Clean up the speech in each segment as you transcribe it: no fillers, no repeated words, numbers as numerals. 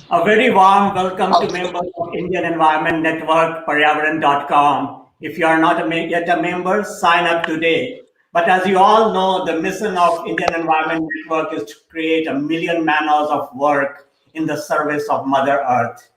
A very warm welcome to members of Indian Environment Network, Paryavaran.com. If you are not yet a member, sign up today. But as you all know, the mission of Indian Environment Network is to create a million man-hours of work in the service of Mother Earth.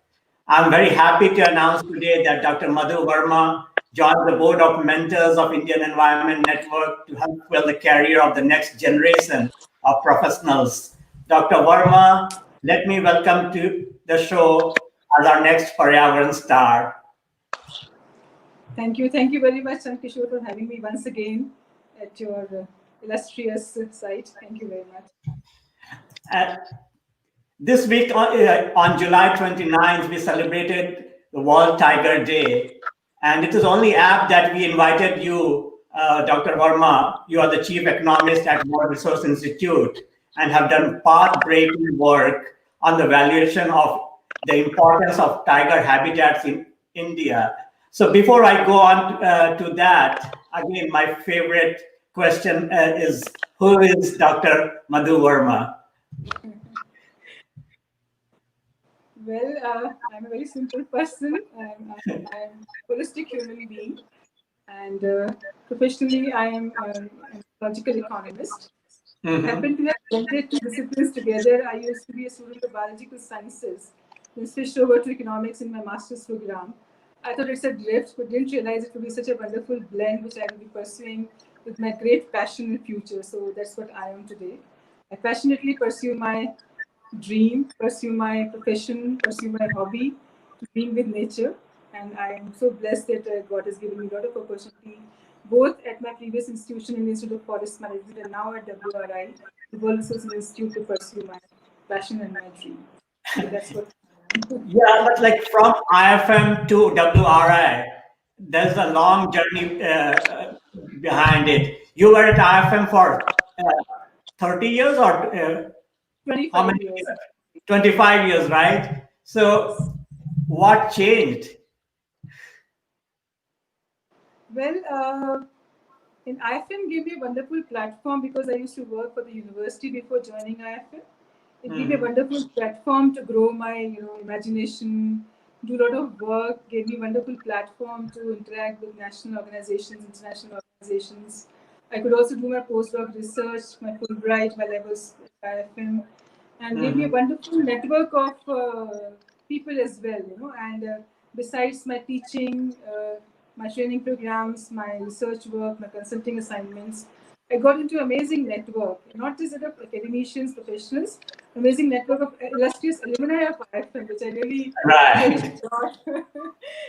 I'm very happy to announce today that Dr. Madhu Verma joined the board of mentors of Indian Environment Network to help build the career of the next generation of professionals. Dr. Verma, let me welcome to the show as our next Paryavaran Star. Thank you. Thank you very much, Sankishore, for having me once again at your illustrious site. Thank you very much. This week on July 29th, we celebrated the World Tiger Day. And it is only apt that we invited you, Dr. Verma. You are the chief economist at World Resource Institute and have done path-breaking work on the valuation of the importance of tiger habitats in India. So before I go on to that, again, my favorite question is, who is Dr. Madhu Verma? Well, I'm a very simple person. I'm a holistic human being. And professionally, I am an ecological economist. I happen to have blended two disciplines together. I used to be a student of biological sciences, then switched over to economics in my master's program. I thought it's a drift, but didn't realize it would be such a wonderful blend, which I will be pursuing with my great passion in the future. So that's what I am today. I passionately pursue my dream, pursue my profession, pursue my hobby, to being with nature. And I am so blessed that God has given me a lot of opportunity, both at my previous institution in the Institute of Forest Management and now at WRI, the World Resources Institute, to pursue my passion and my dream. So that's what. Yeah, but like from IFM to WRI, there's a long journey behind it. You were at IFM for 30 years or 25 how many years. 25 years, right? So what changed? Well, in IFM gave me a wonderful platform because I used to work for the university before joining IFM. It gave me a wonderful platform to grow my, imagination, do a lot of work, gave me a wonderful platform to interact with national organizations, international organizations. I could also do my postdoc research, my Fulbright while I was at IFM, and gave me a wonderful network of people as well, and besides my teaching, my training programs, my research work, my consulting assignments, I got into amazing network, not just of academicians, professionals, amazing network of illustrious alumni of IFM, which I really cherish a lot.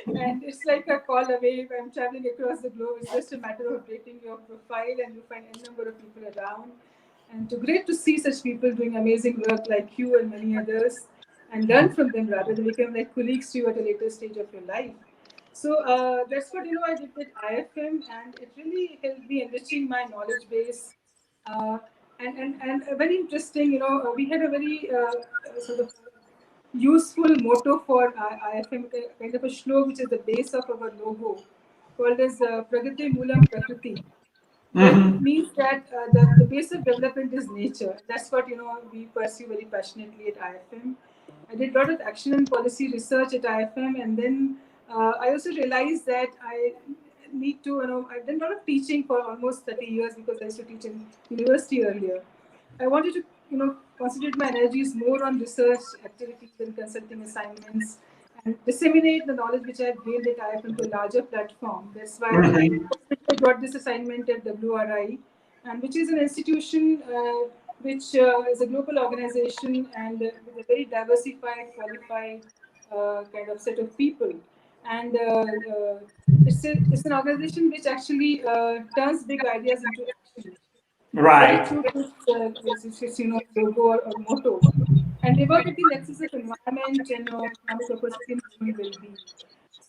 And it's like a call away. If I'm traveling across the globe, it's just a matter of updating your profile and you find a number of people around. And great to see such people doing amazing work like you and many others, and learn from them rather than become like colleagues to you at a later stage of your life. So that's what I did with IFM, and it really helped me enriching my knowledge base. And very interesting, we had a very sort of useful motto for IFM, kind of a shlok, which is the base of our logo, called as Pragati Moolam Prakriti. It means that the base of development is nature. That's what we pursue very passionately at IFM. I did a lot of action and policy research at IFM, and then I also realized that I need to, I've done a lot of teaching for almost 30 years because I used to teach in university earlier. I wanted to, concentrate my energies more on research activities and consulting assignments and disseminate the knowledge which I've gained at IFM to a larger platform. That's why I got this assignment at WRI, and which is an institution which is a global organization and with a very diversified, qualified kind of set of people. And it's an organization which actually turns big ideas into action. Right. It's logo or motto. And they work at the nexus of environment and economic opportunity and human well-being.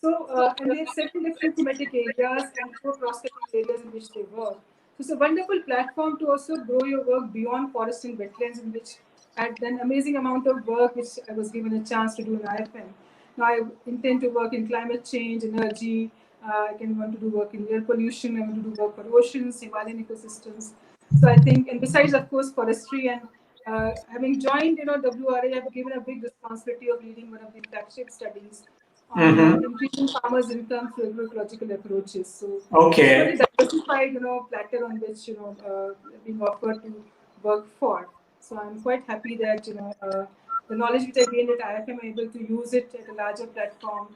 So, and they have several different thematic areas and 4 cross-cutting areas in which they work. So it's a wonderful platform to also grow your work beyond forest and wetlands, in which I've done amazing amount of work, which I was given a chance to do in IFM. Now I intend to work in climate change, energy. I can want to do work in air pollution. I want to do work for oceans, Himalayan ecosystems. So I think, and besides, of course, forestry and having joined, WRA, I've given a big responsibility of leading one of the flagship studies on increasing farmers' income through agroecological approaches. So it's a very diversified, platter on which being offered to work for. So I'm quite happy that the knowledge which I gained at IFM, I'm able to use it at a larger platform,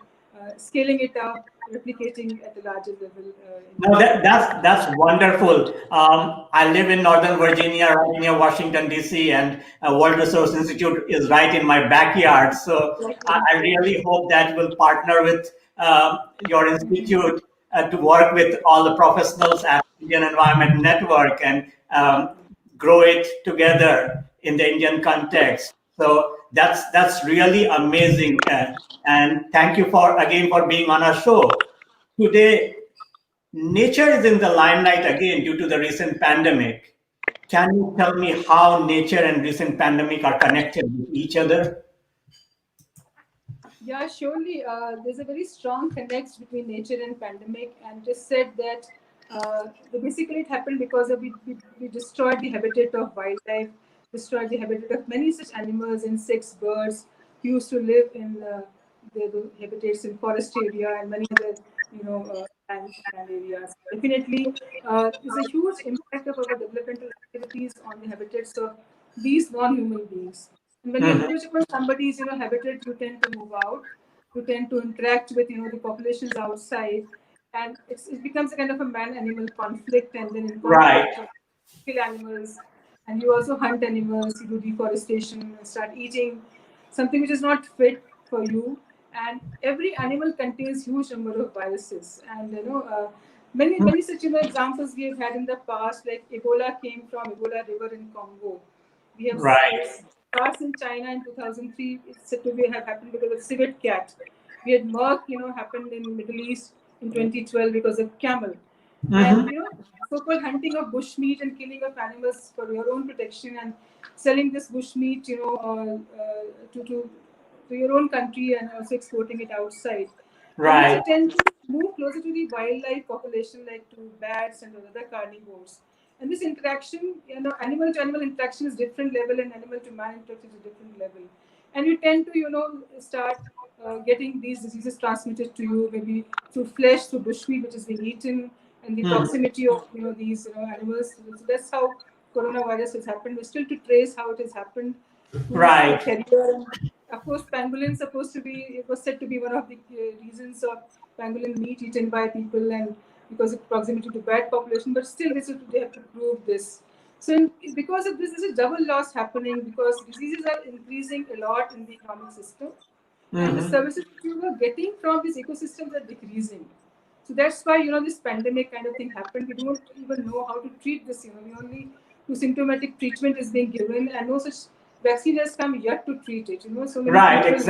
scaling it up, replicating at a larger level. No, that's wonderful. I live in Northern Virginia, right near Washington D.C., and World Resource Institute is right in my backyard. So I really hope that we'll partner with your institute to work with all the professionals at Indian Environment Network and grow it together in the Indian context. So that's really amazing. And thank you for being on our show today. Nature is in the limelight again due to the recent pandemic. Can you tell me how nature and recent pandemic are connected with each other? Yeah, surely. There's a very strong connect between nature and pandemic, and just said that basically it happened because we destroyed the habitat of wildlife, destroyed the habitat of many such animals, insects, birds who used to live in the habitats in forest area and many other land areas. Definitely, there's a huge impact of our developmental activities on the habitats of these non-human beings. And when you encroach upon somebody's habitat, you tend to move out, you tend to interact with the populations outside, and it becomes a kind of a man-animal conflict, and then in conflict you kill animals, and you also hunt animals, you do deforestation and start eating something which is not fit for you. And every animal contains huge number of viruses, and many such examples we have had in the past, like Ebola came from Ebola River in Congo. We have SARS in China in 2003. It's said to have happened because of civet cat. We had Merck, happened in Middle East in 2012 because of camel. And so-called hunting of bushmeat and killing of animals for your own protection and selling this bushmeat, to your own country and also exporting it outside. Right. And also tend to move closer to the wildlife population, like to bats and other carnivores. And this interaction, animal to animal interaction is different level, and animal to man interaction is a different level. And you tend to, start getting these diseases transmitted to you, maybe through flesh, through bushmeat, which is being eaten, and the proximity of these animals. So that's how coronavirus has happened. We're still to trace how it has happened. Right. And of course, pangolin it was said to be one of the reasons of pangolin meat eaten by people, and because of proximity to bat population. But still, they have to prove this. So because of this, there's a double loss happening, because diseases are increasing a lot in the economic system, and the services that you were getting from these ecosystems are decreasing. So that's why this pandemic kind of thing happened. We don't even know how to treat this. We only symptomatic treatment is being given, and no such vaccine has come yet to treat it. So many people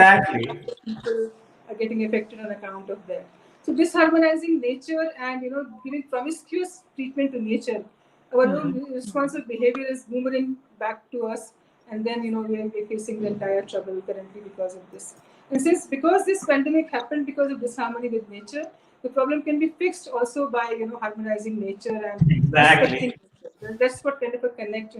are getting affected on account of that. So disharmonizing nature and giving promiscuous treatment to nature, our own responsible behavior is boomerang back to us, and then we're facing the entire trouble currently because of this. And because this pandemic happened because of disharmony with nature, the problem can be fixed also by harmonizing nature and respecting nature. That's what kind of a connect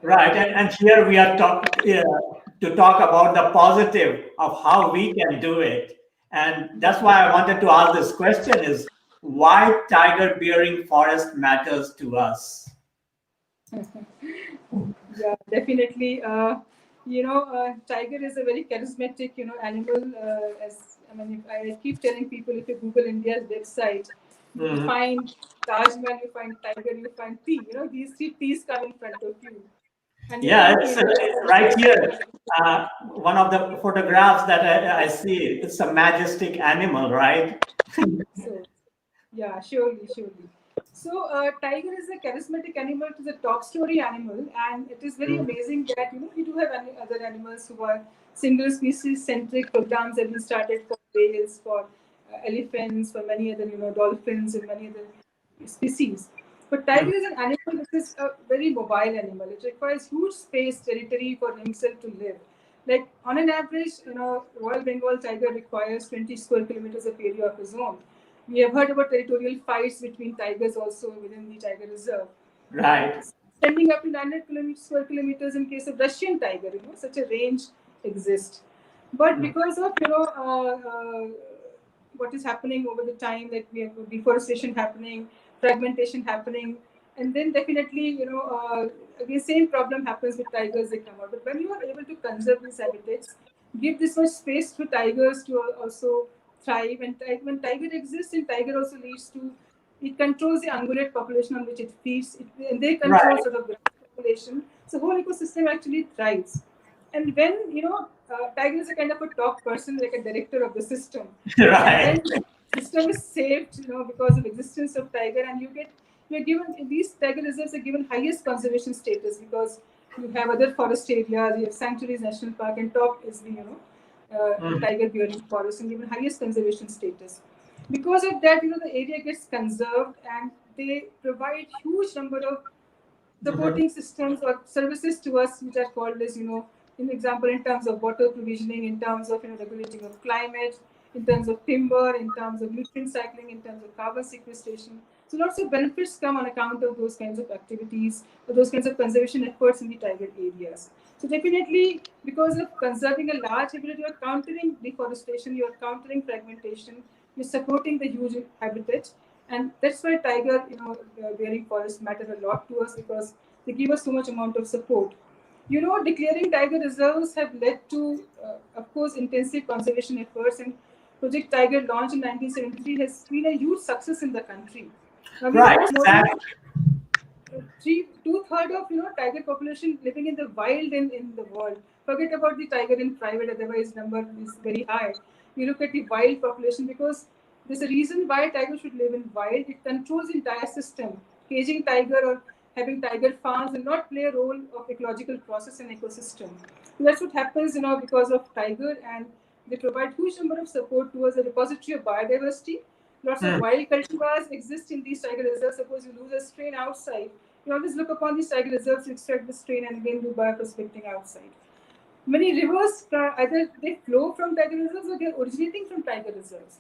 Right, and here we are to talk about the positive of how we can do it. And that's why I wanted to ask this question is why tiger bearing forest matters to us. Yeah, definitely. Tiger is a very charismatic, animal. If I keep telling people, if you Google India's website, you find Taj Mahal, you find tiger, you find tea. These three T's come in front of you. And it's right here. One of the photographs that I see, it's a majestic animal, right? So, yeah, surely. So, tiger is a charismatic animal. It is a top story animal, and it is very amazing that we do have other animals who are single species centric. Programs have been started for whales, for elephants, for many other dolphins, and many other species. But tiger is an animal which is a very mobile animal. It requires huge space, territory for himself to live. Like on an average, Royal Bengal tiger requires 20 square kilometers of area of his own. We have heard about territorial fights between tigers also within the tiger reserve. Right. extending up to 900 square kilometers in case of Russian tiger. Such a range exists. But because of what is happening over the time, that we have deforestation happening, fragmentation happening, and then definitely again same problem happens with tigers. They come out. But when you are able to conserve these habitats, give this much space to tigers to also thrive, and when tiger exists, and tiger also leads to, it controls the ungulate population on which it feeds, and they control Right. sort of the population. So whole ecosystem actually thrives. And when tiger is a kind of a top person, like a director of the system, and Right. when the system is saved, because of existence of tiger, and you're given, these tiger reserves are given highest conservation status, because you have other forest areas, you have sanctuaries, national park, and top is the tiger bearing forest, and given highest conservation status. Because of that, the area gets conserved, and they provide huge number of supporting systems or services to us, which are called as, in example, in terms of water provisioning, in terms of regulating of climate, in terms of timber, in terms of nutrient cycling, in terms of carbon sequestration. So lots of benefits come on account of those kinds of activities, or those kinds of conservation efforts in the tiger areas. So definitely, because of conserving a large habitat, you are countering deforestation, you are countering fragmentation, you're supporting the huge habitat, and that's why tiger, bearing forests matter a lot to us, because they give us so much amount of support. Declaring tiger reserves have led to, of course, intensive conservation efforts, and Project Tiger, launched in 1973, has been a huge success in the country. Now we Right. have more than Exactly. two-thirds of tiger population living in the wild in the world. Forget about the tiger in private, otherwise number is very high. You look at the wild population, because there's a reason why tiger should live in wild. It controls the entire system. Caging tiger or having tiger farms will not play a role of ecological process and ecosystem. So that's what happens, because of tiger, and they provide huge number of support towards a repository of biodiversity. Lots of wild cultivars exist in these tiger reserves. Suppose you lose a strain outside, you always look upon these tiger reserves to extract the strain and again do bioprospecting outside. Many rivers, either they flow from tiger reserves or they're originating from tiger reserves.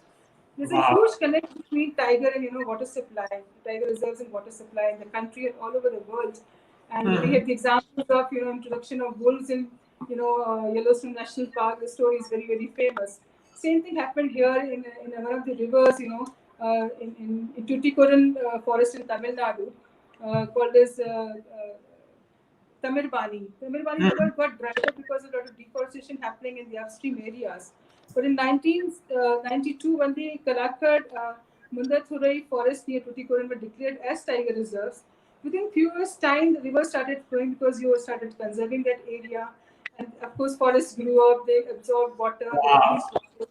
There's a Wow. huge connect between tiger and water supply, tiger reserves and water supply in the country and all over the world. And we have the examples of introduction of wolves in Yellowstone National Park. The story is very, very famous. Same thing happened here in one of the rivers, in Tuticorin forest in Tamil Nadu, called as Tamirbani. Tamirbani river got dried up because of a lot of deforestation happening in the upstream areas. But in 1992, when the Kalakkad Mundathurai forest near Tuticorin were declared as tiger reserves, within few years' time, the river started flowing because you started conserving that area. And of course, forests grew up, they absorbed water, they Wow. released water.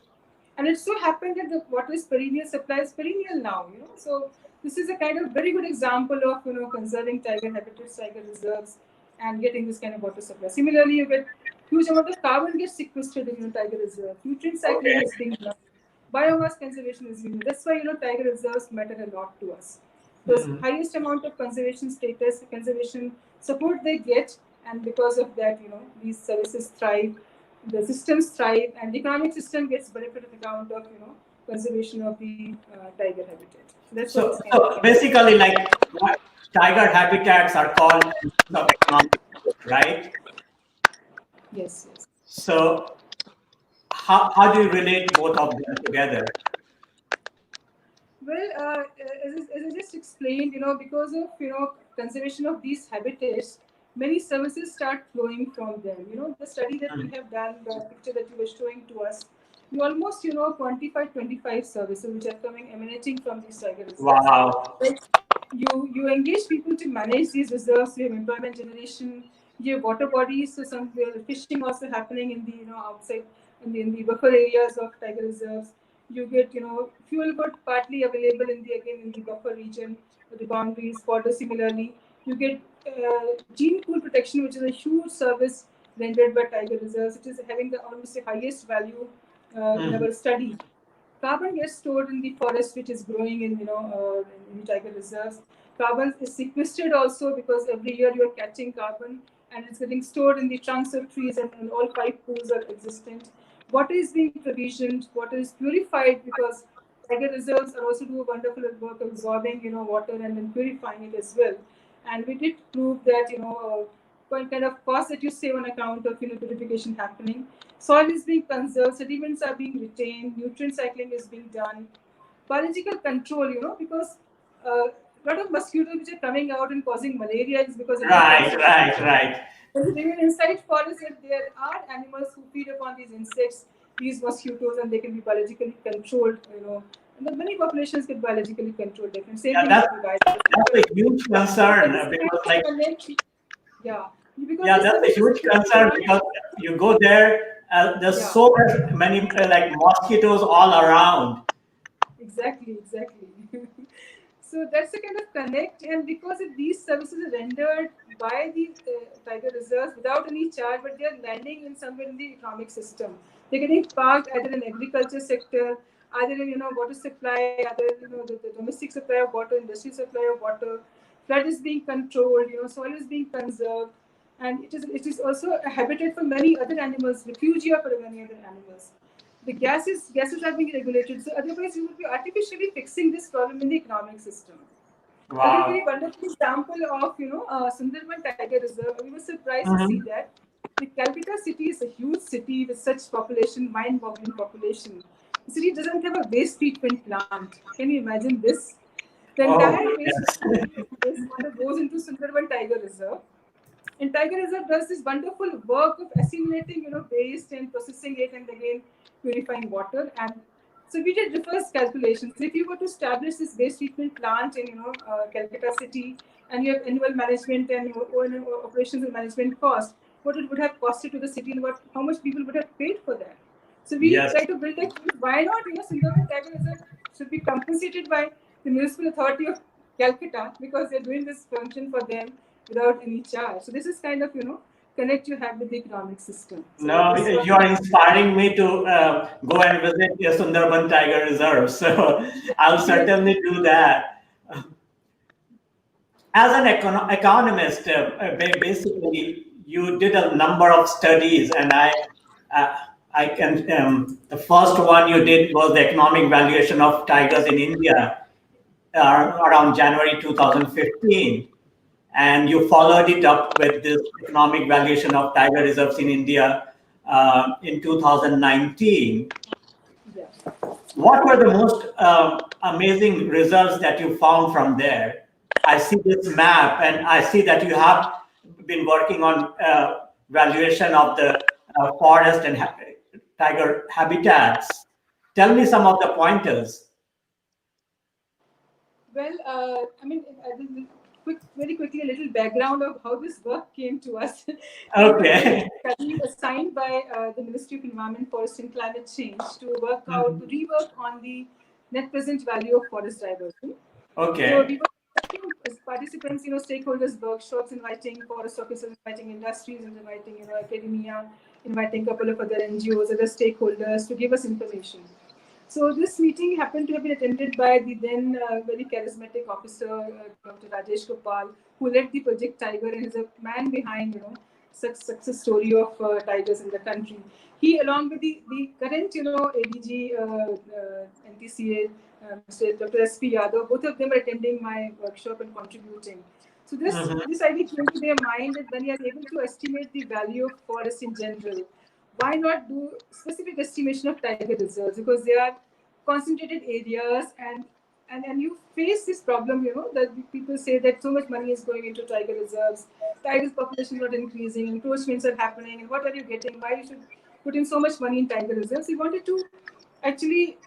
And it so happened that the water is perennial, supply is perennial now. So this is a kind of very good example of conserving tiger habitats, tiger reserves, and getting this kind of water supply. Similarly, you get huge amount of carbon gets sequestered in tiger reserve. Nutrient cycling Okay. is being done. Biomass conservation is being done. That's why tiger reserves matter a lot to us. Because highest amount of conservation status, conservation support they get, and because of that, these services thrive, the systems thrive, and the economic system gets benefit on account of conservation of the tiger habitat. So that's what So, this kind of so thing. basically, like tiger habitats are called engines of economic growth, right? Yes, yes. So, how do you relate both of them together? Well, as I just explained, because of conservation of these habitats, many services start flowing from them. The study that we have done, the picture that you were showing to us, we almost quantified 25 services which are coming emanating from these tiger reserves. Wow. Like you engage people to manage these reserves. You have employment generation. You have water bodies. So some fishing also happening in the outside in the buffer areas of tiger reserves. You get fuel wood partly available in the buffer region, the boundaries. Water similarly, you get gene pool protection, which is a huge service rendered by tiger reserves. It is having the almost the highest value in our study. Carbon gets stored in the forest, which is growing in tiger reserves. Carbon is sequestered also, because every year you are catching carbon and it's getting stored in the trunks of trees, and all five pools are existent. Water is being provisioned. Water is purified, because tiger reserves are also do a wonderful work of absorbing water and then purifying it as well. And we did prove that, what kind of cost that you save on account of, purification happening. Soil is being conserved, sediments are being retained, nutrient cycling is being done. Biological control, because a lot of mosquitoes which are coming out and causing malaria is because of Right. even inside forests, if there are animals who feed upon these insects, these mosquitoes, and they can be biologically controlled, and the many populations get biologically controlled. Same Yeah, thing that's, with the guys. that's a huge concern because, like, yeah, this that's a huge is concern because you go there, there's so many like mosquitoes all around. Exactly. So that's the kind of connect, and because if these services are rendered by the tiger reserves without any charge, but they are landing in somewhere in the economic system. They're getting parked either in agriculture sector, either in water supply, either the domestic supply of water, industrial supply of water. Flood is being controlled, soil is being conserved, and it is also a habitat for many other animals, refugia for many other animals. The gases are being regulated. So otherwise, you would be artificially fixing this problem in the economic system. I think a very wonderful example of Sundarban Tiger Reserve. We were surprised to see that the Calcutta city is a huge city with such population, mind-boggling population. The city doesn't have a waste treatment plant. Can you imagine this? The entire waste treatment goes into Sundarban Tiger Reserve. And Tiger Reserve does this wonderful work of assimilating, waste and processing it and again purifying water. And so we did reverse calculations. If you were to establish this waste treatment plant in, Calcutta city, and you have annual management and operations and management cost, what it would have costed to the city and how much people would have paid for that. So we try to build a case. Why not, Sundarban Tiger Reserve should be compensated by the Municipal Authority of Calcutta because they're doing this function for them without any charge. So this is kind of, connect you have with the economic system. So no, you are inspiring me to go and visit the Sundarban Tiger Reserve. So I'll certainly do that. As an economist, basically, you did a number of studies, and I can. The first one you did was the economic valuation of tigers in India around January 2015, and you followed it up with this economic valuation of tiger reserves in India in 2019. Yeah. What were the most amazing results that you found from there? I see this map, and I see that you have been working on valuation of the forest and tiger habitats. Tell me some of the pointers. Well, very quickly, a little background of how this work came to us. Okay. Study assigned by the Ministry of Environment, Forest and Climate Change to work out, to rework on the net present value of forest diversity. Okay. So we were as participants, stakeholders, workshops, inviting forest officers, inviting industries, inviting academia, inviting a couple of other NGOs, other stakeholders to give us information. So this meeting happened to have been attended by the then very charismatic officer, Dr. Rajesh Gopal, who led the Project Tiger and is a man behind, success story of tigers in the country. He, along with the current, ADG, NTCA, Mr. Dr. S.P. Yadav, both of them are attending my workshop and contributing. So this idea came to their mind that when you are able to estimate the value of forest in general, why not do specific estimation of tiger reserves, because they are concentrated areas and you face this problem, that people say that so much money is going into tiger reserves, tigers population is not increasing, encroachments are happening, and what are you getting, why you should put in so much money in tiger reserves. We wanted to actually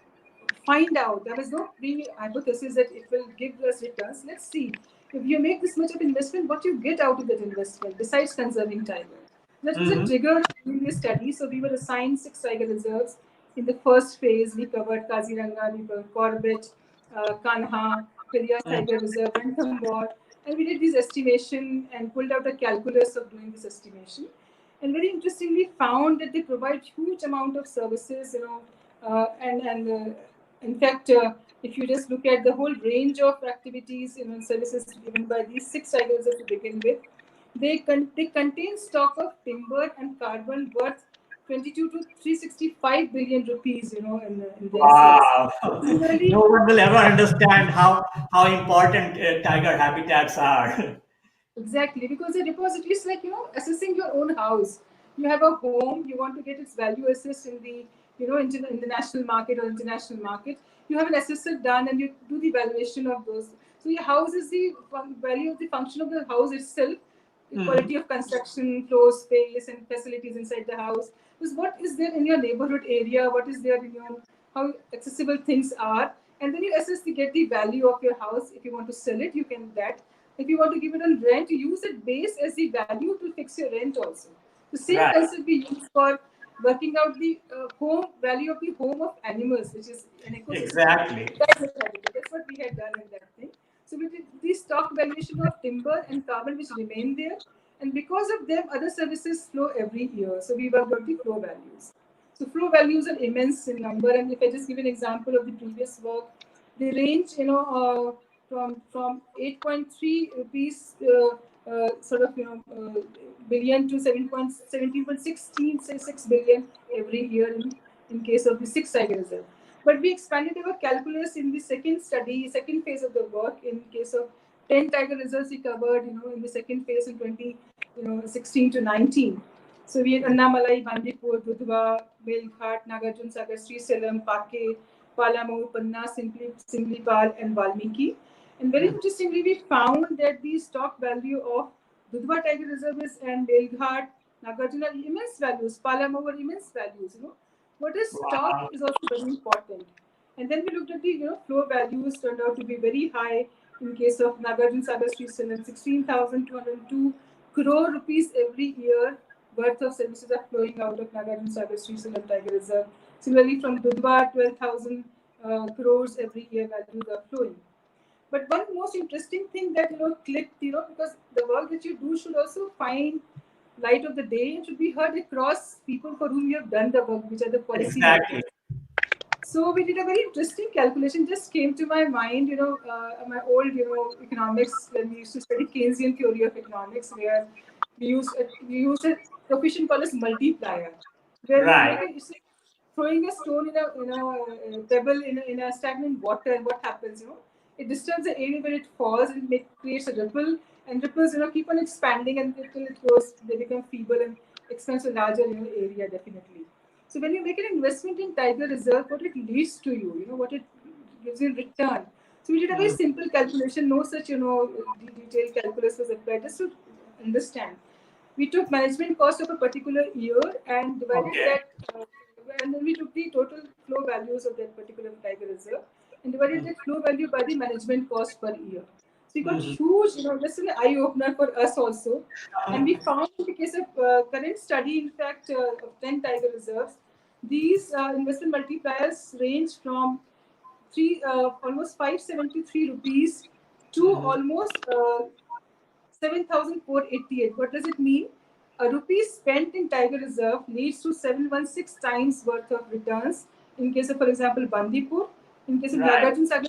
find out. There was no pre-hypothesis that it will give us returns. Let's see, if you make this much of investment, what you get out of that investment besides conserving tiger. That was a trigger in this study. So we were assigned 6 tiger reserves. In the first phase, we covered Kaziranga, we covered Corbett, Kanha, Periyar Tiger Reserve, and Thambor. And we did this estimation and pulled out a calculus of doing this estimation. And very interestingly, found that they provide huge amount of services, in fact, if you just look at the whole range of activities, services given by these 6 tiger reserves to begin with, they contain stock of timber and carbon worth 22 to 365 billion rupees, in their Wow. Similarly, No one will ever understand how important tiger habitats are. Exactly, because a repository is like, assessing your own house. You have a home, you want to get its value assessed in the, in the national market or international market. You have an assessor done and you do the valuation of those. So your house is the value of the function of the house itself, the quality of construction, floor space, and facilities inside the house. Because what is there in your neighborhood area? What is there in your, how accessible things are? And then you assess to get the value of your house. If you want to sell it, you can that. If you want to give it on rent, you use it base as the value to fix your rent also. The same Right. concept we use for working out the home value of the home of animals, which is an ecosystem. Exactly. That's what we had done in that thing. So we did the stock valuation of timber and carbon which remain there. And because of them, other services flow every year. So we worked out the flow values. So flow values are immense in number. And if I just give an example of the previous work, they range, from 8.3 rupees billion to 17.16 billion every year in case of the six tiger reserve. But we expanded our calculus in the second phase of the work. In case of 10 tiger reserves, we covered, in the second phase in 2016 to 19. So we had Annamalai, Bandipur, Dudhwa, Melghat, Nagarjun Sagar, Srisalam, Pake, Palamu, Panna, Simlipal, and Valmiki. And very interestingly, we found that the stock value of Dudhwa Tiger Reserve and Melghat, Nagarjuna are immense values. Palamu are immense values. What is stock Wow. is also very important. And then we looked at the flow values turned out to be very high in case of Nagarjun Sagar Srisalam, 16,202 crore rupees every year worth of services are flowing out of Nagarjun Sagar Srisalam Tiger Reserve. Similarly, from Dudhwa, 12,000 crores every year values are flowing. But one most interesting thing that clicked, because the work that you do should also find light of the day and should be heard across people for whom you have done the work, which are the policymakers. Exactly. So we did a very interesting calculation. Just came to my mind, my old, economics when we used to study Keynesian theory of economics, where we use a coefficient called as multiplier, where you Right. make it. It's like throwing a stone in a pebble in a stagnant water, and what happens? It disturbs the area where it falls and creates a ripple, and ripples keep on expanding until it goes. They become feeble and expands to larger area definitely. So when you make an investment in Tiger Reserve, what it leads to what it gives you in return. So we did a very simple calculation, no such detailed calculus was applied, just to understand. We took management cost of a particular year and divided Okay. that, and then we took the total flow values of that particular Tiger Reserve and divided that flow value by the management cost per year. So we got huge, just an eye opener for us also. And we found in the case of current study, in fact, of 10 tiger reserves, these investment multipliers range from almost 573 rupees to almost 7,488. What does it mean? A rupee spent in Tiger Reserve leads to 716 times worth of returns. In case of, for example, Bandipur, in case of Right. Nagarjun Sagar,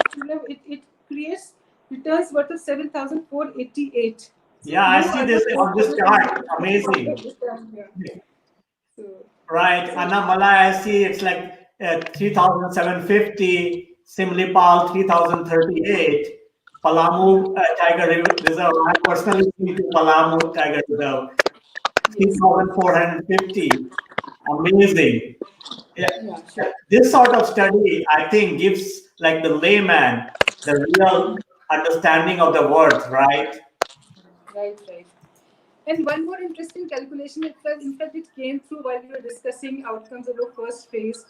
it creates returns worth of 7,488. So Yeah, I no see other this on this chart. other Amazing. return here. So, Right. so Annamalai, I see it's like 3,750. Simlipal, 3,038. Palamu Tiger Reserve. I personally been to Palamu Tiger Reserve, yes, 3,450. Amazing. Yeah. yeah, sure. This sort of study, I think, gives like the layman the real understanding of the worth, right? Right, right. And one more interesting calculation, in fact, it came through while we were discussing outcomes of the first phase.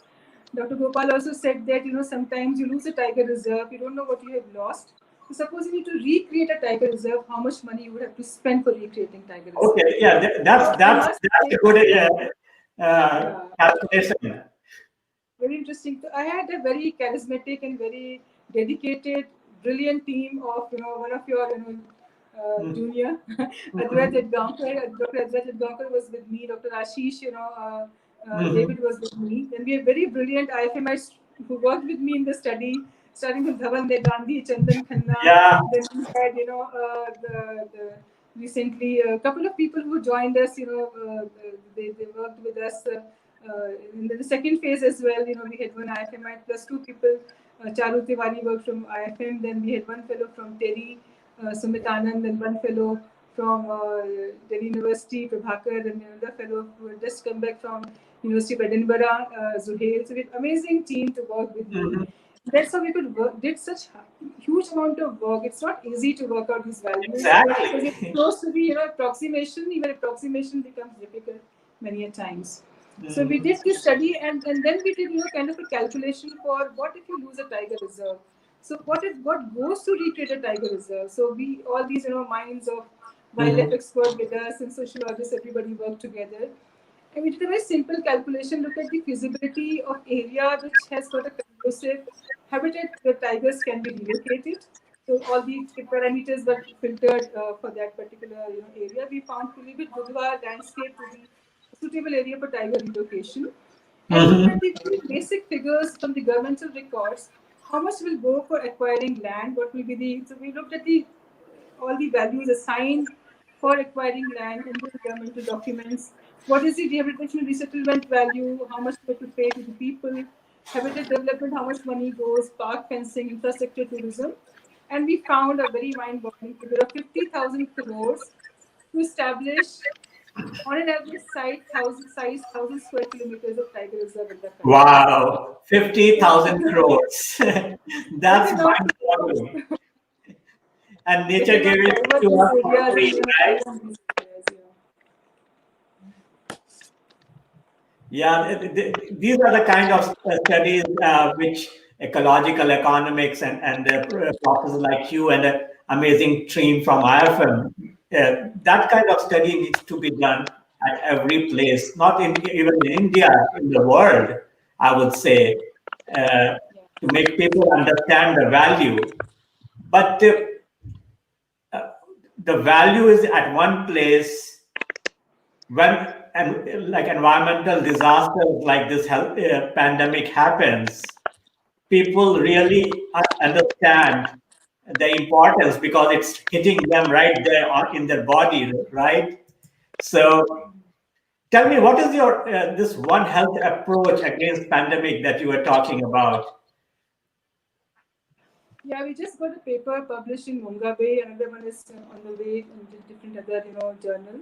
Dr. Gopal also said that, sometimes you lose a tiger reserve, you don't know what you have lost. So suppose you need to recreate a tiger reserve, how much money you would have to spend for recreating tiger reserve. Okay, yeah, that's I that's must that's a say, good yeah, calculation. very interesting. So I had a very charismatic and very dedicated, brilliant team of one of your junior Advait Adgaonkar. Dr. Advait Adgaonkar was with me. Dr. Ashish, David was with me. Then we have very brilliant IFMIs who worked with me in the study, starting with Dhawan De Gandhi, Chandan Khanna. Yeah. Then we had the recently a couple of people who joined us. They worked with us. In the second phase as well, we had one IFMI plus two people. Charu Tiwari worked from IFM. Then we had one fellow from TERI, Sumit Anand, and one fellow from Delhi University, Prabhakar, and another fellow who had just come back from University of Edinburgh, Zuhail. So we had an amazing team to work with. That's how we could work, did such huge amount of work. It's not easy to work out these values. Exactly. Because it's supposed to be, approximation. Even approximation becomes difficult many a times. So we did this study, and then we did, kind of a calculation for what if you lose a tiger reserve. So what goes to recreate a tiger reserve? So we, all these, minds of wildlife experts with us and sociologists, everybody worked together. And we did a very simple calculation, look at the feasibility of area which has got a conducive habitat where tigers can be relocated. So all the parameters were filtered for that particular area. We found Pilibhit Budhwa landscape to be a suitable area for tiger relocation. And looked at the very basic figures from the governmental records. How much will go for acquiring land? What will be so we looked at all the values assigned for acquiring land in the governmental documents. What is the rehabilitation resettlement value? How much we have to pay to the people? Habitat development, how much money goes? Park fencing, infrastructure, tourism. And we found a very mind-boggling figure of 50,000 crores to establish on an average site, 1,000 square kilometers of tiger reserve in the country. Wow, 50,000 crores. That's mind-boggling. And nature gave it to us for free, right? Yeah, these are the kind of studies which ecological economics and professors like you and the amazing team from IFM, that kind of study needs to be done at every place, not even in India, in the world, I would say, to make people understand the value. But the value is at one place when like environmental disasters like this health pandemic happens. People really understand the importance because it's hitting them right there in their body, right? So tell me, what is your this One Health approach against pandemic that you were talking about? Yeah, we just got a paper published in Mungabe. Another one is on the way in different other journal.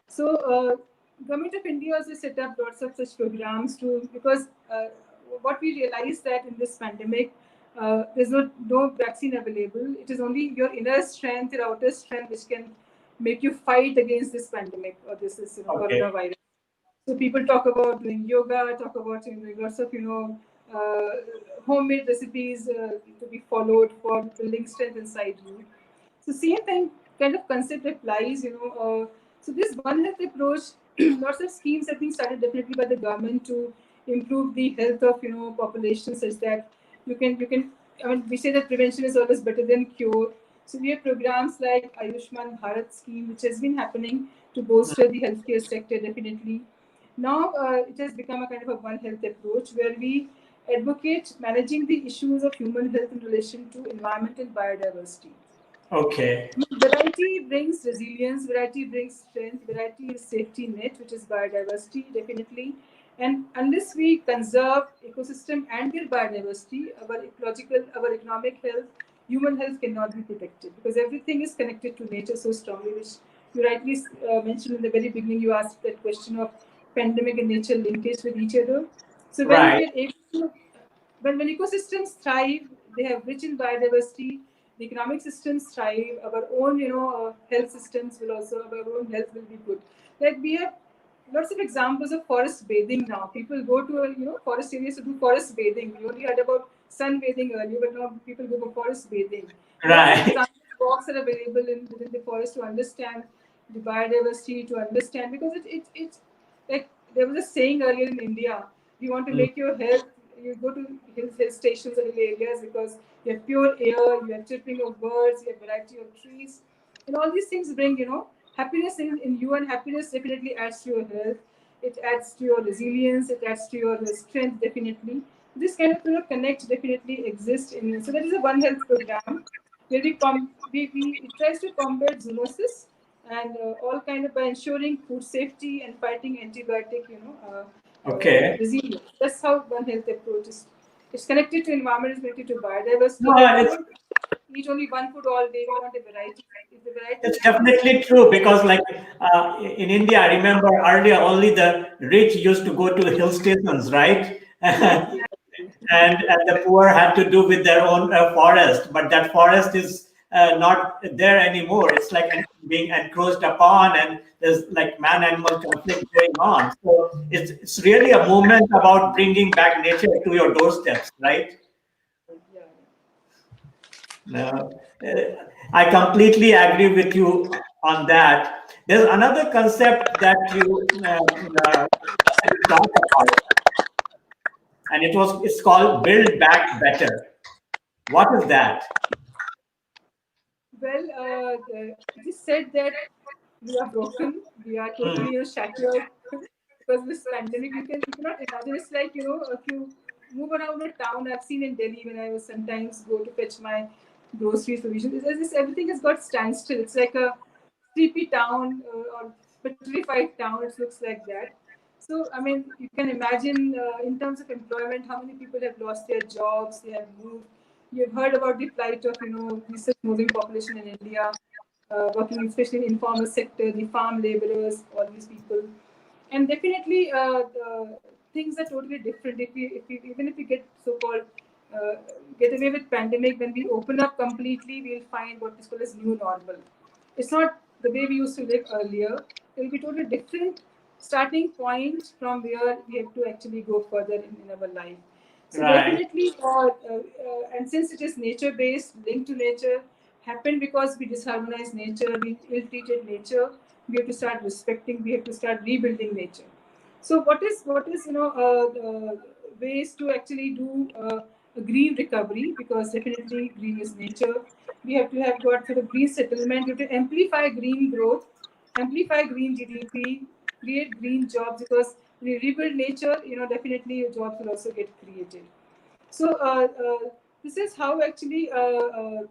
So Government of India also set up lots of such programs because what we realized that in this pandemic there's no vaccine available. It is only your inner strength, your outer strength, which can make you fight against this pandemic or this coronavirus. So people talk about doing yoga, talk about lots of homemade recipes to be followed for building strength inside you. So same thing kind of concept applies. So this One Health approach, lots of schemes have been started definitely by the government to improve the health of population, such that you can. I mean, we say that prevention is always better than cure. So we have programs like Ayushman Bharat scheme, which has been happening to bolster the healthcare sector definitely. Now it has become a kind of a One Health approach where we advocate managing the issues of human health in relation to environment and biodiversity. Okay. Variety brings resilience, variety brings strength, variety is safety net, which is biodiversity, definitely. And unless we conserve ecosystem and their biodiversity, our economic health, human health cannot be protected because everything is connected to nature so strongly, which you rightly mentioned in the very beginning. You asked that question of pandemic and nature linkage with each other. So when we are able to, when ecosystems thrive, they have rich in biodiversity. The economic systems thrive. Our own, health systems will also, our own health will be good. Like we have lots of examples of forest bathing now. People go to forest areas to do forest bathing. We only heard about sun bathing earlier, but now people go for forest bathing. Right. Walks are available within the forest to understand the biodiversity, to understand because it's like there was a saying earlier in India. You want to make your health. You go to hill stations or hill areas because you have pure air, you have chirping of birds, you have variety of trees, and all these things bring happiness in you, and happiness definitely adds to your health. It adds to your resilience. It adds to your strength definitely. This kind of connect definitely exists in. So that is a One Health program where it tries to combat zoonosis and all kind of by ensuring food safety and fighting antibiotic resilience. That's how One Health approach is. It's connected to environment, it's connected to biodiversity. No, eat only one food all day. We want a variety. If the variety It's is less, definitely true because, like in India, I remember earlier only the rich used to go to hill stations, right? yes, and, exactly. and the poor had to do with their own forest, but that forest is not there anymore. It's like being encroached upon, and there's like man-animal conflict going on. So it's really a movement about bringing back nature to your doorsteps, right? Yeah. No, I completely agree with you on that. There's another concept that you talk about, and it's called build back better. What is that? Well, it is said that we are broken. We are Hmm. totally shattered because of this pandemic. You cannot imagine. It's like if you move around a town. I've seen in Delhi when I was sometimes go to fetch my groceries provisions. It's as if everything has got standstill. It's like a sleepy town or petrified town. It looks like that. So I mean, you can imagine in terms of employment, how many people have lost their jobs. They have moved. You've heard about the plight of the moving population in India, working especially in informal sector, the farm laborers, all these people, and definitely the things are totally different. Even if we get so-called uh, get away with pandemic, when we open up completely, we'll find what is called as new normal. It's not the way we used to live earlier. It will be totally different starting point from where we have to actually go further in our life. So Right, definitely, and since it is nature-based, linked to nature, happened because we disharmonized nature, we ill-treated nature. We have to start respecting. We have to start rebuilding nature. So what is ways to actually do a green recovery, because definitely green is nature. We have to have got sort of green settlement. We have to amplify green growth, amplify green GDP, create green jobs, because when you rebuild nature, definitely jobs will also get created. So this is how actually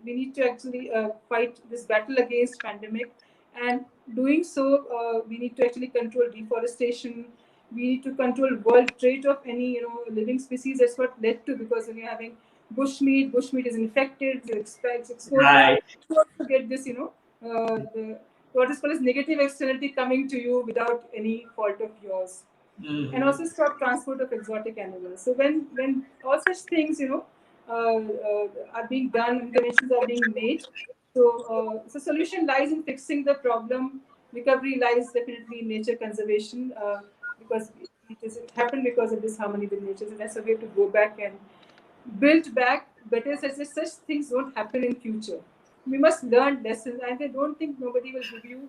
we need to actually fight this battle against pandemic, and doing so, we need to actually control deforestation. We need to control world trade of any living species. That's what led to, because when you're having bushmeat is infected, it's exposed. right. You also get this, what is called as negative externality coming to you without any fault of yours, and Mhm. also stop transport of exotic animals. So when all such things are being done, interventions are being made. So solution lies in fixing the problem. Recovery lies definitely in nature conservation, because it happened because of this harmony with nature. So that's why we have to go back and build back better, such that such things don't happen in future. We must learn lessons, and I don't think nobody will give you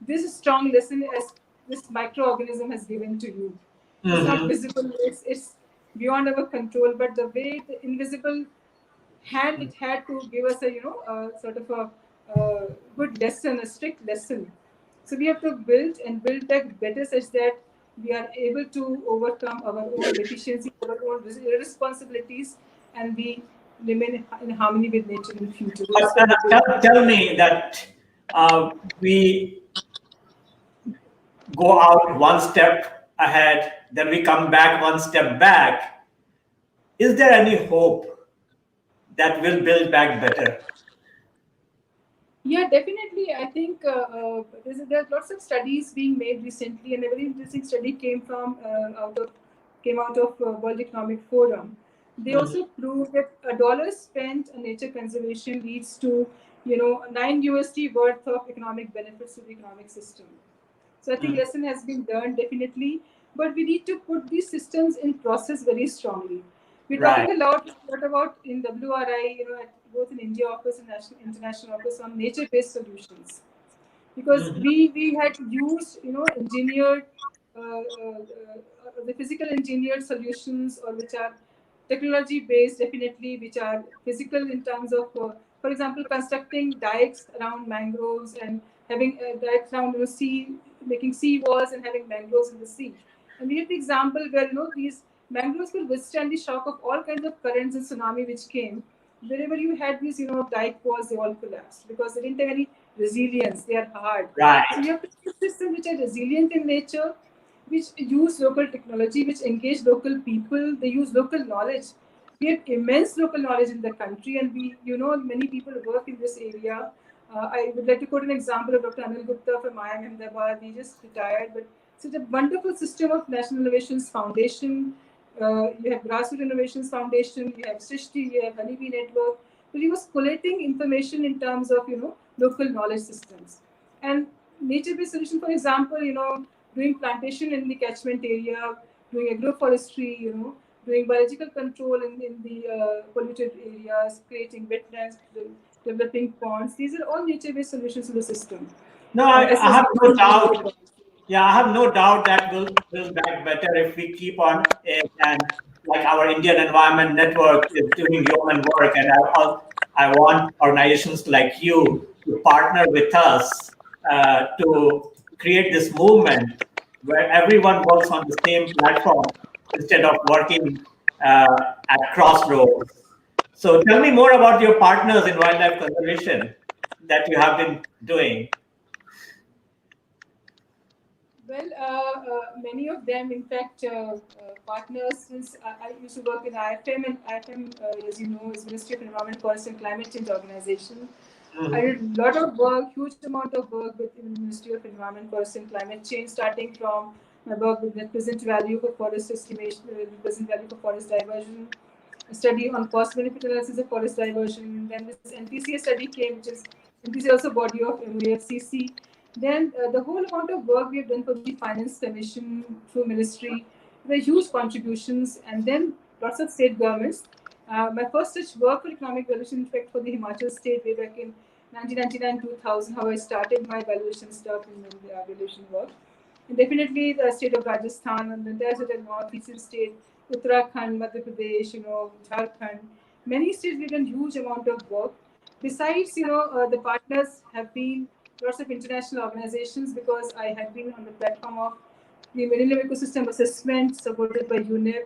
this strong lesson as this microorganism has given to you. It's not Mhm. visible, it's beyond our control, but the way the invisible hand, it had to give us a sort of a good lesson, a strict lesson. So we have to build and build back better, such that we are able to overcome our own deficiencies, our own responsibilities, and we remain in harmony with nature in the future. But That's what the build. tell me that we go out one step ahead, then we come back one step back. Is there any hope that will build back better? Yeah, definitely. I think there are lots of studies being made recently, and a very interesting study came out of World Economic Forum. They Mhm. also proved that $1 spent on nature conservation leads to $9 worth of economic benefits to the economic system. So I think Mhm. lesson has been learned definitely, but we need to put these systems in process very strongly. We're Right. talking a lot about in WRI, both in India office and national international office, on nature-based solutions, because Mhm. we had used engineered the physical engineered solutions, or which are technology based, definitely, which are physical in terms of for example, constructing dikes around mangroves, and having dikes around sea, making sea walls and having mangroves in the sea. And we have the example where these mangroves will withstand the shock of all kinds of currents and tsunami which came. Wherever you had these dike walls, they all collapsed because they didn't have any resilience. They are hard. So Right. you have to put systems which are resilient in nature, which use local technology, which engage local people. They use local knowledge. We have immense local knowledge in the country, and many people work in this area. I would like to quote an example of Dr. Anil Gupta from IIM Ahmedabad. He just retired, but it's a wonderful system of National Innovations Foundation. You have Grassroots Innovations Foundation, you have Srishti, you have Honeybee Network. But he was collating information in terms of local knowledge systems. And nature-based solution, for example, doing plantation in the catchment area, doing agroforestry, doing biological control in the polluted areas, creating wetlands, developing ponds. These are all nature-based solutions to the system. No, I have no doubt. Yeah, I have no doubt that will get better if we keep on it, and like our Indian Environment Network is doing yeoman work, and I want organizations like you to partner with us to create this movement where everyone works on the same platform instead of working at crossroads. So tell me more about your partners in wildlife conservation that you have been doing. Well, many of them, in fact, partners, since I used to work in IFM, and IFM, as you know, is Ministry of Environment, Forest and Climate Change Organization. I did a lot of work, huge amount of work with the Ministry of Environment, Forest and Climate Change, starting from my work with the present value for forest estimation, present value for forest diversion, a study on cost-benefit analysis of forest diversion. Then this NPCA study came, which is NPCA also body of MAFCC. Then the whole amount of work we have done for the Finance Commission through Ministry were huge contributions, and then lots of state governments. My first such work for economic valuation, in fact, for the Himachal state way back in 1999-2000, how I started my valuation stuff in the valuation work. And definitely the state of Rajasthan and the entire sort of northeastern state, Uttarakhand, Madhya Pradesh, Jharkhand. Many states we've done huge amount of work. Besides, the partners have been lots of international organizations, because I had been on the platform of the Millennium Ecosystem Assessment supported by UNEP,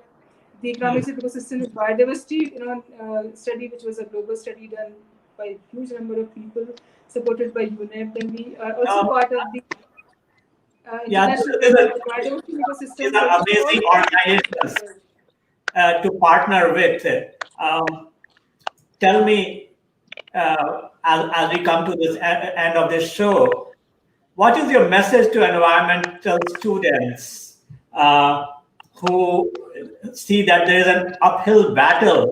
the Economics of Ecosystem Biodiversity study, which was a global study done by a huge number of people, supported by UNEP. Then we are also part of the international biodiversity ecosystem. These are amazing organizations to partner with. Tell me, as we come to this end of this show, what is your message to environmental students who see that there is an uphill battle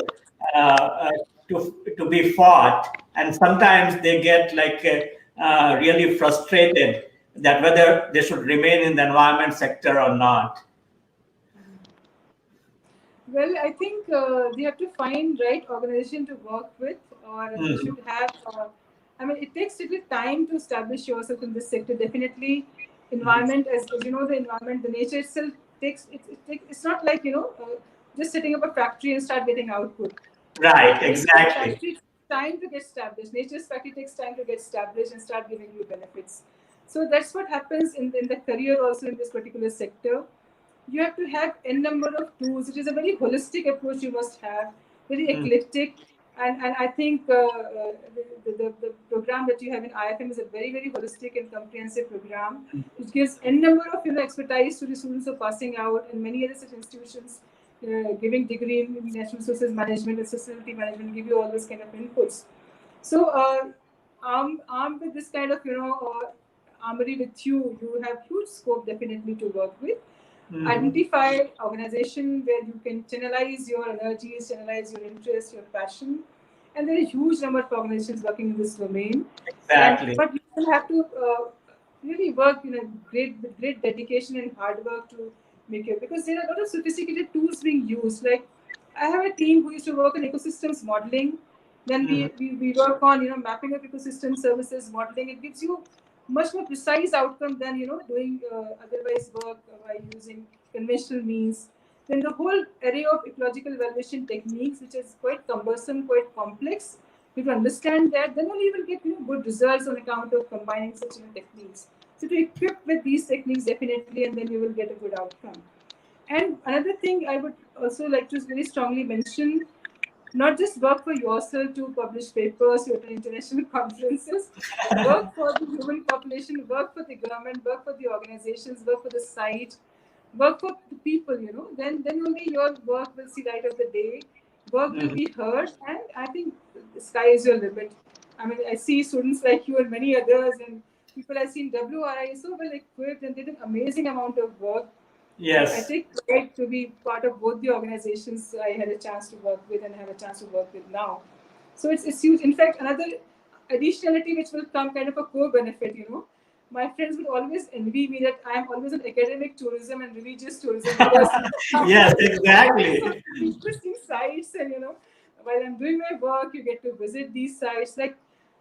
to be fought, and sometimes they get really frustrated that whether they should remain in the environment sector or not? Well, I think they have to find right organization to work with, or they should have. It takes a little time to establish yourself in this sector. Definitely, environment, as you know, the environment, the nature itself takes. It's not like just setting up a factory and start getting output. Right, exactly. It takes time to get established. Nature's factory takes time to get established and start giving you benefits. So that's what happens in the career also in this particular sector. You have to have n number of tools. It is a very holistic approach you must have, very eclectic. And I think the program that you have in IFM is a very, very holistic and comprehensive program, which gives n number of expertise to the students who are passing out, and many other such institutions giving degree in natural resources management and sustainability management give you all those kind of inputs. So armed with this kind of armory with you, you have huge scope definitely to work with. Identify organization where you can channelize your energies, channelize your interest, your passion, and there are a huge number of organizations working in this domain. Exactly. But you will have to really work with great dedication and hard work to make it, because there are a lot of sophisticated tools being used. Like I have a team who used to work on ecosystems modeling. Then we work on mapping of ecosystem services modeling. It gives you much more precise outcome than doing otherwise work by using conventional means. Then the whole array of ecological evaluation techniques, which is quite cumbersome, quite complex. If you understand that, then only you will get good results on account of combining such techniques. So to equip with these techniques definitely, and then you will get a good outcome. And another thing I would also like to very strongly mention, not just work for yourself to publish papers, to attend international conferences, work for the human population, work for the government, work for the organizations, work for the site, work for the people, then only your work will see light of the day. work to be heard, and I think the sky is your limit. I mean, I see students like you and many others, and people I've seen WRI so well equipped, and they did an amazing amount of work. I Yes. take pride to be part of both the organizations I had a chance to work with and have a chance to work with now. So it's huge. In fact, another additionality which will come kind of a core benefit, my friends would always envy me that I am always on academic tourism and religious tourism because Yes, so exactly. interesting sites, and while I'm doing my work, you get to visit these sites. Like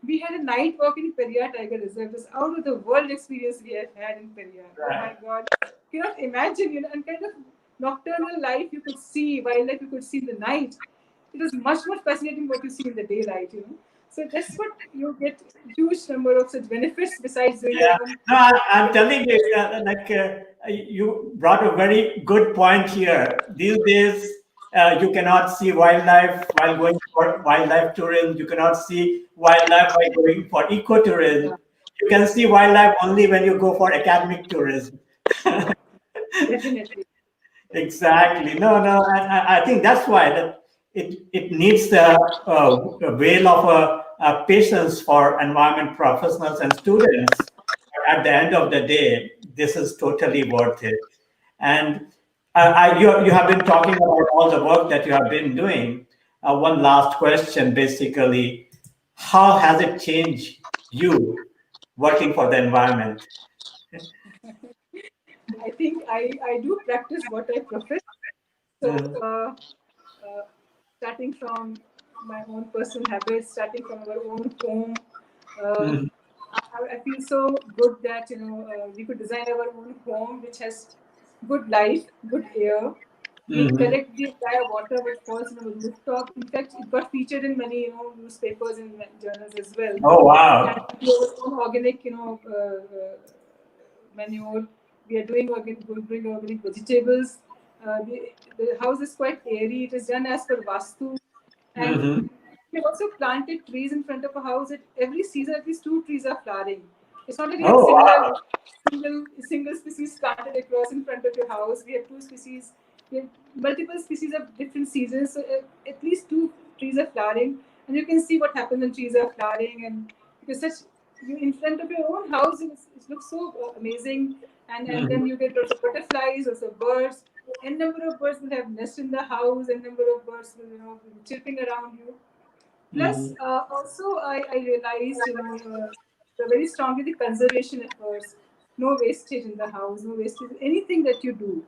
we had a night walk in Periyar Tiger Reserve. It was out of the world experience we have had in Periyar. Oh my Right. God. You cannot imagine, and kind of nocturnal life you could see, wildlife you could see in the night. It was much more fascinating what you see in the daylight. So that's what you get huge number of such benefits besides doing Yeah. your own. No, I'm telling you, you brought a very good point here. These days, you cannot see wildlife while going for wildlife tourism. You cannot see wildlife while going for ecotourism. You can see wildlife only when you go for academic tourism. Definitely. Exactly. No, no. I think that's why that it needs a veil of patience for environment professionals and students. At the end of the day, this is totally worth it. And you have been talking about all the work that you have been doing. One last question, basically, how has it changed you working for the environment? I think I do practice what I profess. So, Mhm. starting from my own personal habits, starting from our own home, uh, Mhm. I feel so good that we could design our own home, which has good light, good air. We Mhm. collect the entire water which falls on our rooftop. In fact, it got featured in many newspapers and journals as well. Oh, And wow. our own organic manure. We are doing organic vegetables. The house is quite airy. It is done as per Vastu. And Mhm. we also planted trees in front of a house. At every season, at least two trees are flowering. It's not that we have Oh, wow. single species planted across in front of your house. We have two species. We have multiple species of different seasons. So at least two trees are flowering, and you can see what happens when trees are flowering. And because such you in front of your own house, it looks so amazing. And then Mhm. you get lots of butterflies, lots of birds. N number of birds will have nest in the house. N number of birds will be chirping around you. Plus, Mhm. also I realized, very strongly the conservation efforts. No wastage in the house, no wastage. Anything that you do,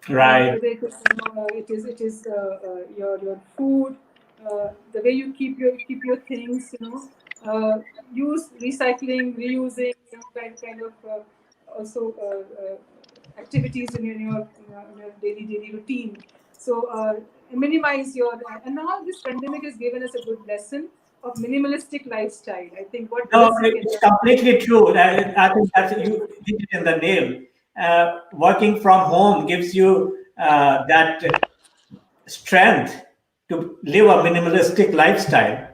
Right. whether it is your food, the way you keep your things, use recycling, reusing, kind of also activities in your daily routine. So minimize your and now this pandemic has given us a good lesson of minimalistic lifestyle. I think what No, less you can it's do. completely true. I think that's you hit it in the nail. Working from home gives you that strength to live a minimalistic lifestyle.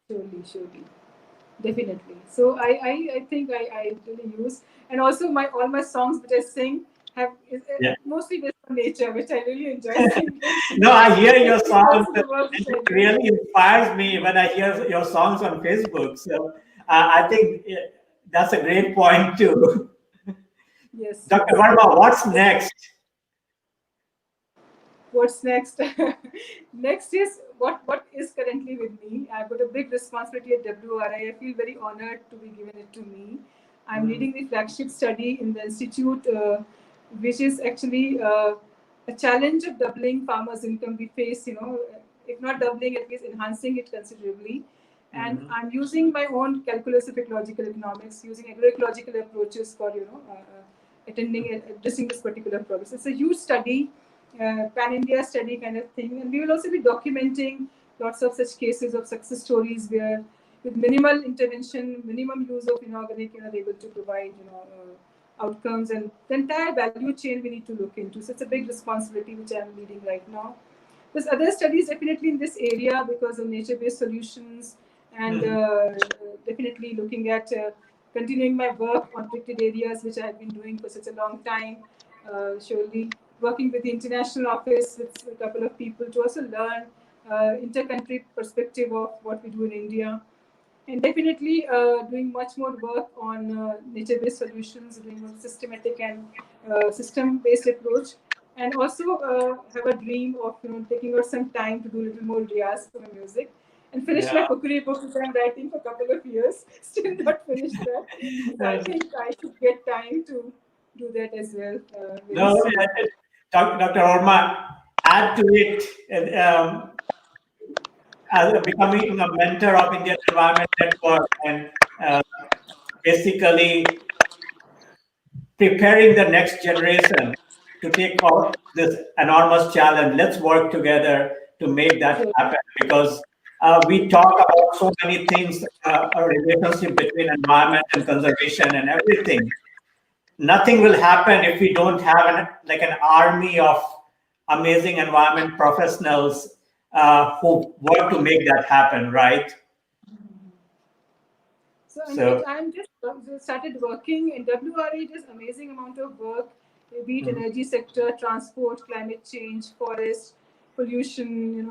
Surely. Definitely. So I think I really use, and also my all my songs which I sing have is Yeah. mostly based on nature, which I really enjoy singing. No, I hear your Especially songs, also and the work which I it do. really inspires me when I hear your songs on Facebook. So I think that's a great point too. Dr. Yes. Verma, what's next? What's next? Next is what is currently with me. I've got a big responsibility at WRI. I feel very honored to be given it to me. I'm Mm. leading the flagship study in the institute, which is actually a challenge of doubling farmers' income we face. If not doubling, at least enhancing it considerably. And Mhm. I'm using my own calculus of ecological economics, using agroecological approaches for addressing this particular problem. It's a huge study, pan-India study kind of thing, and we will also be documenting lots of such cases of success stories where, with minimal intervention, minimum use of inorganic, able to provide outcomes, and the entire value chain we need to look into. So it's a big responsibility which I'm leading right now. There's other studies definitely in this area because of nature-based solutions, and Mhm. definitely looking at continuing my work on protected areas, which I have been doing for such a long time. Surely working with the international office with a couple of people to also learn inter-country perspective of what we do in India. And definitely doing much more work on nature-based solutions, doing a systematic and system-based approach, and also have a dream of taking out some time to do a little more riyaz for my music, and finish my cookery book, which I'm writing for a couple of years. Still not finished that. So I think I should get time to do that as well. No, Dr. Verma, add to it. As becoming a mentor of Indian Environment Network and basically preparing the next generation to take on this enormous challenge. Let's work together to make that happen, because we talk about so many things, a relationship between environment and conservation and everything. Nothing will happen if we don't have an army of amazing environment professionals who work to make that happen, right? So I'm just started working in WRA. Just amazing amount of work, be it energy sector, transport, climate change, forest, pollution,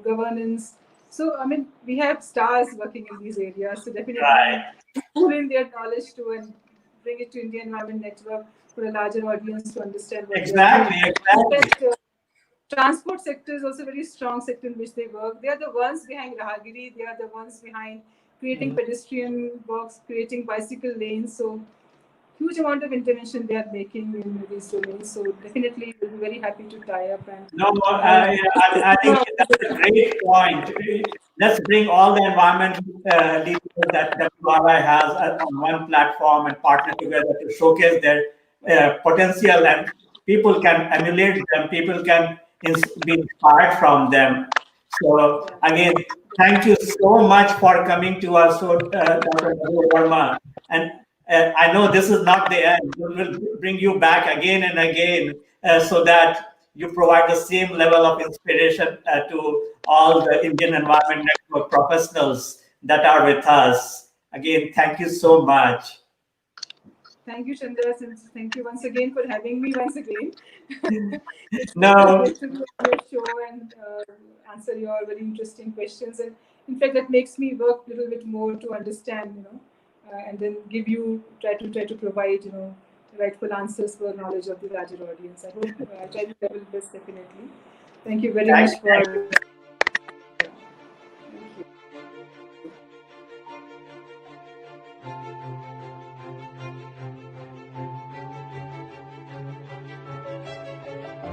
governance. So I mean, we have stars working in these areas. So definitely pull in their knowledge too and bring it to Indian Environment Network for a larger audience to understand what exactly. Transport sector is also a very strong sector in which they work. They are the ones behind Rahagiri. They are the ones behind creating pedestrian walks, creating bicycle lanes. So huge amount of intervention they are making in these domains. So definitely we'll be very happy to tie up. And I think that's a great point. Let's bring all the environment leaders that WRI has on one platform and partner together to showcase their potential, and people can emulate them. People can be inspired from them. So again, thank you so much for coming to us, Dr. Madhu Verma. And I know this is not the end. We will bring you back again and again so that you provide the same level of inspiration to all the Indian Environment Network professionals that are with us. Again, thank you so much. Thank you, Chandra. Thank you once again for having me once again. No. It's to be on your show and answer your very interesting questions. And in fact, that makes me work a little bit more to understand, and then try to provide, rightful answers for knowledge of the larger audience. I hope I try to level this definitely. Thank you very much for.